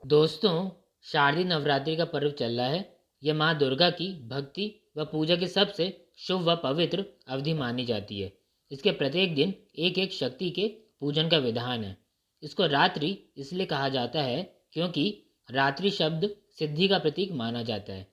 दोस्तों, शारदीय नवरात्रि का पर्व चल रहा है। यह माँ दुर्गा की भक्ति व पूजा की सबसे शुभ व पवित्र अवधि मानी जाती है। इसके प्रत्येक दिन एक एक शक्ति के पूजन का विधान है। इसको रात्रि इसलिए कहा जाता है क्योंकि रात्रि शब्द सिद्धि का प्रतीक माना जाता है।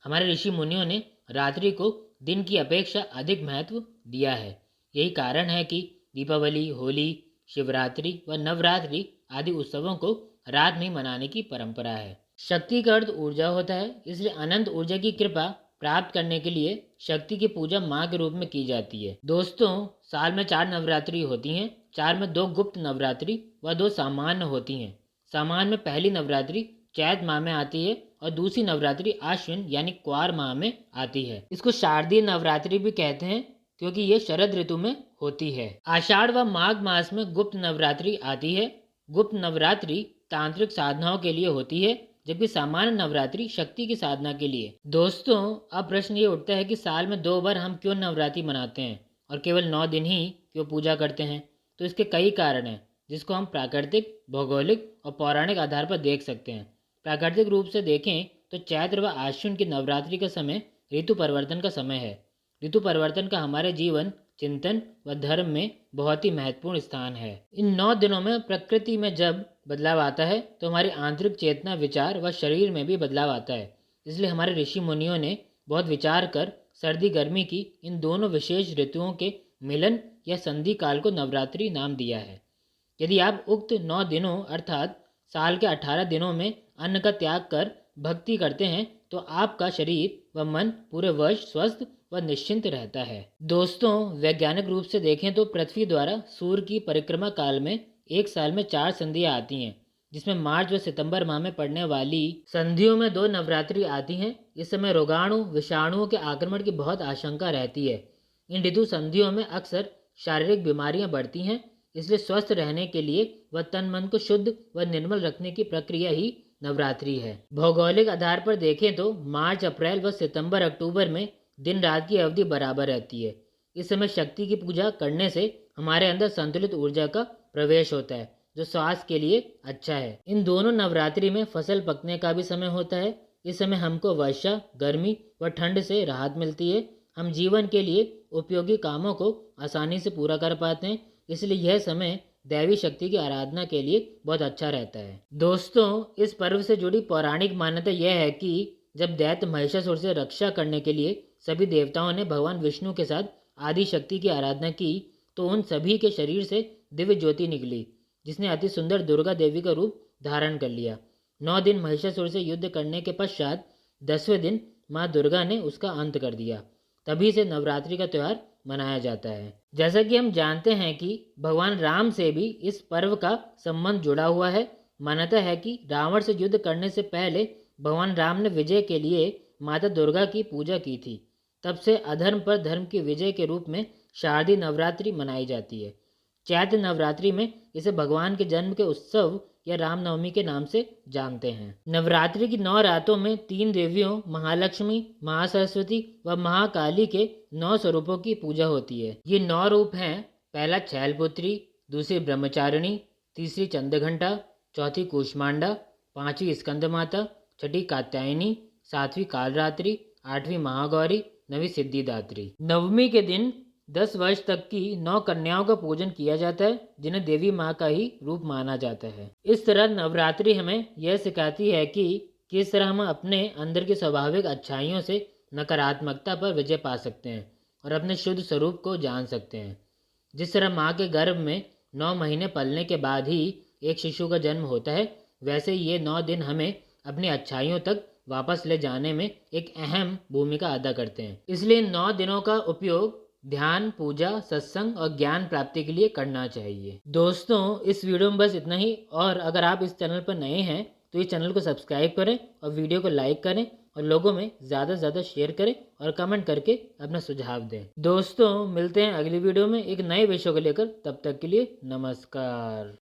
हमारे ऋषि मुनियों ने रात्रि को दिन की अपेक्षा अधिक महत्व दिया है। यही कारण है कि दीपावली, होली, शिवरात्रि व नवरात्रि आदि उत्सवों को रात में मनाने की परंपरा है। शक्ति का अर्थ ऊर्जा होता है, इसलिए अनंत ऊर्जा की कृपा प्राप्त करने के लिए शक्ति की पूजा माँ के रूप में की जाती है। दोस्तों, साल में 4 नवरात्रि होती हैं। 4 में 2 गुप्त नवरात्रि व 2 सामान्य होती हैं। सामान्य में पहली नवरात्रि चैत माह में आती है और दूसरी नवरात्रि आश्विन यानी क्वार माह में आती है। इसको शारदीय नवरात्रि भी कहते हैं क्योंकि ये शरद ऋतु में होती है। आषाढ़ व माघ मास में गुप्त नवरात्रि आती है। गुप्त नवरात्रि तांत्रिक साधनाओं के लिए होती है, जबकि सामान्य नवरात्रि शक्ति की साधना के लिए। दोस्तों, अब प्रश्न ये उठता है कि साल में 2 बार हम क्यों नवरात्रि मनाते हैं और केवल 9 दिन ही क्यों पूजा करते हैं। तो इसके कई कारण हैं, जिसको हम प्राकृतिक, भौगोलिक और पौराणिक आधार पर देख सकते हैं। प्राकृतिक रूप से देखें तो चैत्र व आश्विन की नवरात्रि का समय ऋतु परिवर्तन का समय है। ऋतु परिवर्तन का हमारे जीवन, चिंतन व धर्म में बहुत ही महत्वपूर्ण स्थान है। इन 9 दिनों में प्रकृति में जब बदलाव आता है तो हमारी आंतरिक चेतना, विचार व शरीर में भी बदलाव आता है। इसलिए हमारे ऋषि मुनियों ने बहुत विचार कर सर्दी गर्मी की इन दोनों विशेष ऋतुओं के मिलन या संधि काल को नवरात्रि नाम दिया है। यदि आप उक्त 9 दिनों अर्थात साल के 18 दिनों में अन्न का त्याग कर भक्ति करते हैं तो आपका शरीर व मन पूरे वर्ष स्वस्थ व निश्चिंत रहता है। दोस्तों, वैज्ञानिक रूप से देखें तो पृथ्वी द्वारा सूर्य की परिक्रमा काल में एक साल में 4 संधियाँ आती हैं, जिसमें मार्च व सितंबर माह में पड़ने वाली संधियों में 2 नवरात्रि आती हैं। इस समय रोगाणु, विषाणुओं के आक्रमण की बहुत आशंका रहती है। इन ऋतु संधियों में अक्सर शारीरिक बीमारियां बढ़ती हैं, इसलिए स्वस्थ रहने के लिए व तन मन को शुद्ध व निर्मल रखने की प्रक्रिया ही नवरात्रि है। भौगोलिक आधार पर देखें तो मार्च, अप्रैल व सितंबर, अक्टूबर में दिन रात की अवधि बराबर रहती है। इस समय शक्ति की पूजा करने से हमारे अंदर संतुलित ऊर्जा का प्रवेश होता है, जो स्वास्थ्य के लिए अच्छा है। इन दोनों नवरात्रि में फसल पकने का भी समय होता है। इस समय हमको वर्षा, गर्मी व ठंड से राहत मिलती है। हम जीवन के लिए उपयोगी कामों को आसानी से पूरा कर पाते हैं, इसलिए यह समय दैवी शक्ति की आराधना के लिए बहुत अच्छा रहता है। दोस्तों, इस पर्व से जुड़ी पौराणिक मान्यता यह है कि जब दैत्य महिषासुर से रक्षा करने के लिए सभी देवताओं ने भगवान विष्णु के साथ आदि शक्ति की आराधना की, तो उन सभी के शरीर से दिव्य ज्योति निकली, जिसने अति सुंदर दुर्गा देवी का रूप धारण कर लिया। 9 दिन महिषासुर से युद्ध करने के पश्चात 10वें दिन माँ दुर्गा ने उसका अंत कर दिया। तभी से नवरात्रि का त्यौहार मनाया जाता है। जैसा कि हम जानते हैं कि भगवान राम से भी इस पर्व का संबंध जुड़ा हुआ है। मान्यता है कि रावण से युद्ध करने से पहले भगवान राम ने विजय के लिए माता दुर्गा की पूजा की थी। तब से अधर्म पर धर्म की विजय के रूप में शारदीय नवरात्रि मनाई जाती है। चैत्र नवरात्रि में इसे भगवान के जन्म के उत्सव या रामनवमी के नाम से जानते हैं। नवरात्रि की 9 रातों में 3 देवियों महालक्ष्मी, महासरस्वती व महाकाली के 9 स्वरूपों की पूजा होती है। ये 9 रूप हैं। पहला छैलपुत्री, दूसरी ब्रह्मचारिणी, तीसरी चंद्रघंटा, चौथी कूष्मांडा, 5वीं स्कंद माता, 6ठी कात्यायनी, 7वीं कालरात्रि, 8वीं महागौरी, 9वीं सिद्धिदात्री। नवमी के दिन 10 वर्ष तक की 9 कन्याओं का पूजन किया जाता है, जिन्हें देवी माँ का ही रूप माना जाता है। इस तरह नवरात्रि हमें यह सिखाती है कि किस तरह हम अपने अंदर की स्वाभाविक अच्छाइयों से नकारात्मकता पर विजय पा सकते हैं और अपने शुद्ध स्वरूप को जान सकते हैं। जिस तरह माँ के गर्भ में 9 महीने पलने के बाद ही एक शिशु का जन्म होता है, वैसे ये 9 दिन हमें अपनी अच्छाइयों तक वापस ले जाने में एक अहम भूमिका अदा करते हैं। इसलिए 9 दिनों का उपयोग ध्यान, पूजा, सत्संग और ज्ञान प्राप्ति के लिए करना चाहिए। दोस्तों, इस वीडियो में बस इतना ही। और अगर आप इस चैनल पर नए हैं तो इस चैनल को सब्सक्राइब करें और वीडियो को लाइक करें और लोगों में ज़्यादा से ज़्यादा शेयर करें और कमेंट करके अपना सुझाव दें। दोस्तों, मिलते हैं अगली वीडियो में एक नए विषय को लेकर। तब तक के लिए नमस्कार।